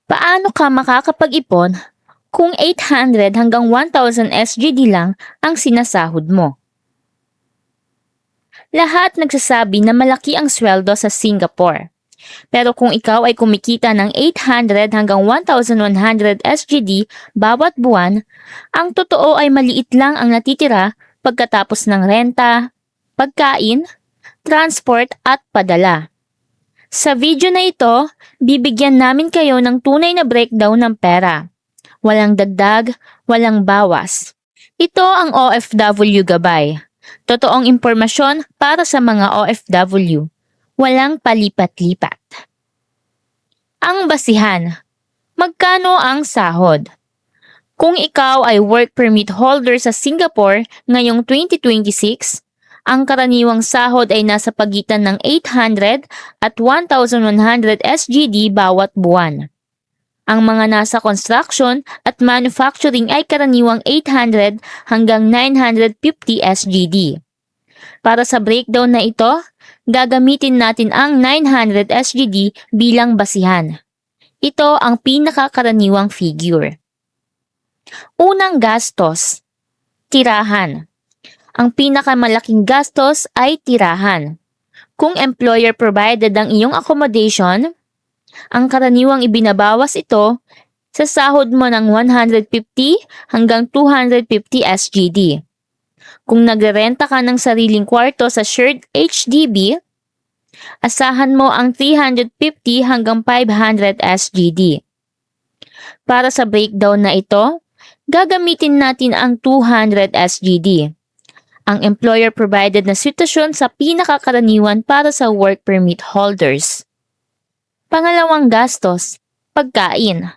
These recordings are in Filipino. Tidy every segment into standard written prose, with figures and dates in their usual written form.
Paano ka makakapag-ipon kung 800 hanggang 1,000 SGD lang ang sinasahod mo? Lahat nagsasabi na malaki ang sweldo sa Singapore. Pero kung ikaw ay kumikita ng 800 hanggang 1,100 SGD bawat buwan, ang totoo ay maliit lang ang natitira pagkatapos ng renta, pagkain, transport at padala. Sa video na ito, bibigyan namin kayo ng tunay na breakdown ng pera. Walang dagdag, walang bawas. Ito ang OFW Gabay. Totoong impormasyon para sa mga OFW. Walang palipat-lipat. Ang basihan. Magkano ang sahod? Kung ikaw ay work permit holder sa Singapore ngayong 2026, ang karaniwang sahod ay nasa pagitan ng 800 at 1,100 SGD bawat buwan. Ang mga nasa construction at manufacturing ay karaniwang 800 hanggang 950 SGD. Para sa breakdown na ito, gagamitin natin ang 900 SGD bilang basihan. Ito ang pinakakaraniwang figure. Unang gastos, tirahan. Ang pinakamalaking gastos ay tirahan. Kung employer provided ang iyong accommodation, ang karaniwang ibinabawas ito sa sahod mo ng 150 hanggang 250 SGD. Kung nagrerenta ka ng sariling kwarto sa shared HDB, asahan mo ang 350 hanggang 500 SGD. Para sa breakdown na ito, gagamitin natin ang 200 SGD. Ang employer-provided na sitwasyon sa pinakakaraniwan para sa work permit holders. Pangalawang gastos, pagkain.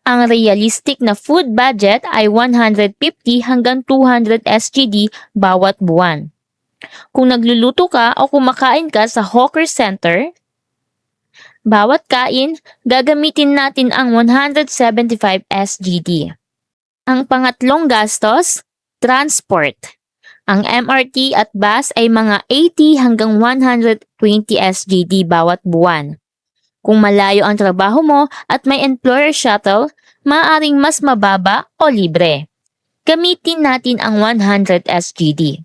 Ang realistic na food budget ay 150 hanggang 200 SGD bawat buwan. Kung nagluluto ka o kumakain ka sa hawker center, bawat kain, gagamitin natin ang 175 SGD. Ang pangatlong gastos, transport. Ang MRT at bus ay mga 80 hanggang 120 SGD bawat buwan. Kung malayo ang trabaho mo at may employer shuttle, maaaring mas mababa o libre. Gamitin natin ang 100 SGD.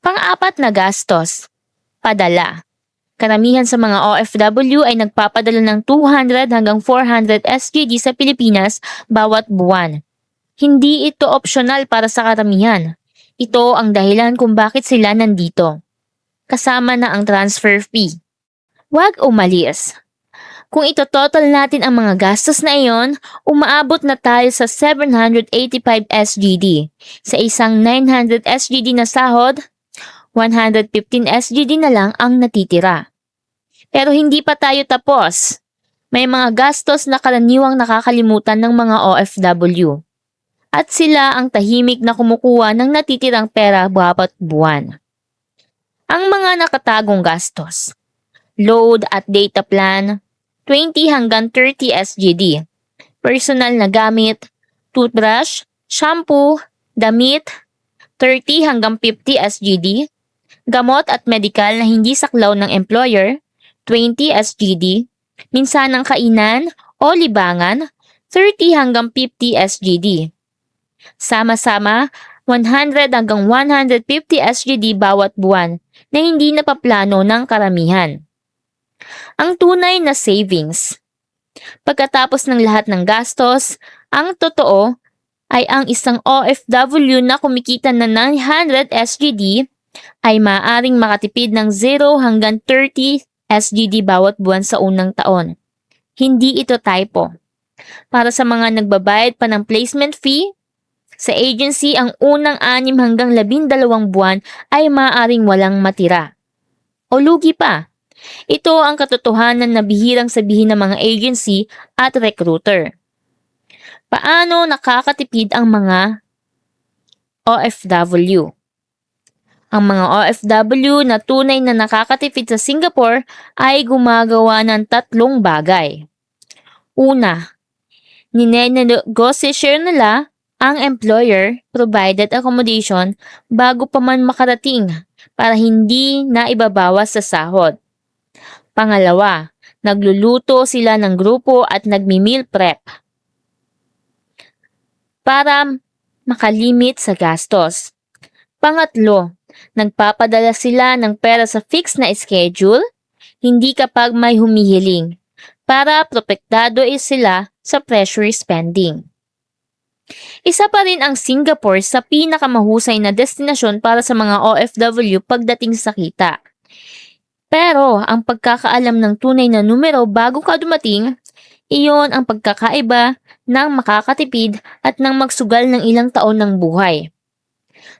Pang-apat na gastos, padala. Karamihan sa mga OFW ay nagpapadala ng 200 hanggang 400 SGD sa Pilipinas bawat buwan. Hindi ito optional para sa karamihan. Ito ang dahilan kung bakit sila nandito. Kasama na ang transfer fee. Huwag umalis. Kung ito-total natin ang mga gastos na iyon, umaabot na tayo sa 785 SGD. Sa isang 900 SGD na sahod, 115 SGD na lang ang natitira. Pero hindi pa tayo tapos. May mga gastos na karaniwang nakakalimutan ng mga OFW. At sila ang tahimik na kumukuha ng natitirang pera bawat buwan. Ang mga nakatagong gastos. Load at data plan, 20 hanggang 30 SGD. Personal na gamit, toothbrush, shampoo, damit, 30 hanggang 50 SGD. Gamot at medical na hindi saklaw ng employer, 20 SGD. Minsanang kainan o libangan, 30 hanggang 50 SGD. Sama-sama, 100 hanggang 150 SGD bawat buwan na hindi napaplano ng karamihan. Ang tunay na savings. Pagkatapos ng lahat ng gastos, ang totoo ay ang isang OFW na kumikita ng 900 SGD ay maaaring makatipid ng 0 hanggang 30 SGD bawat buwan sa unang taon. Hindi ito typo. Para sa mga nagbabayad pa ng placement fee, sa agency ang unang 6 hanggang 12 buwan ay maaaring walang matira. O lugi pa. Ito ang katotohanan na bihirang sabihin ng mga agency at recruiter. Paano nakakatipid ang mga OFW? Ang mga OFW na tunay na nakakatipid sa Singapore ay gumagawa ng 3 bagay. Una, ninenegosyo nila ang employer-provided accommodation bago pa man makarating para hindi na ibabawas sa sahod. Pangalawa, Nagluluto sila ng grupo at nagmi-meal prep para makalimit sa gastos. Pangatlo, nagpapadala sila ng pera sa fixed na schedule, hindi kapag may humihiling, para protektado sila sa treasury spending. Isa pa rin ang Singapore sa pinakamahusay na destinasyon para sa mga OFW pagdating sa kita. Pero ang pagkakaalam ng tunay na numero bago ka dumating, iyon ang pagkakaiba ng makakatipid at ng magsugal ng ilang taon ng buhay.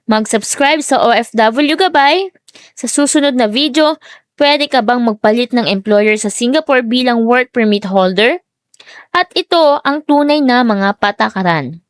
Mag-subscribe sa OFW Gabay. Sa susunod na video, pwede ka bang magpalit ng employer sa Singapore bilang work permit holder? At ito ang tunay na mga patakaran.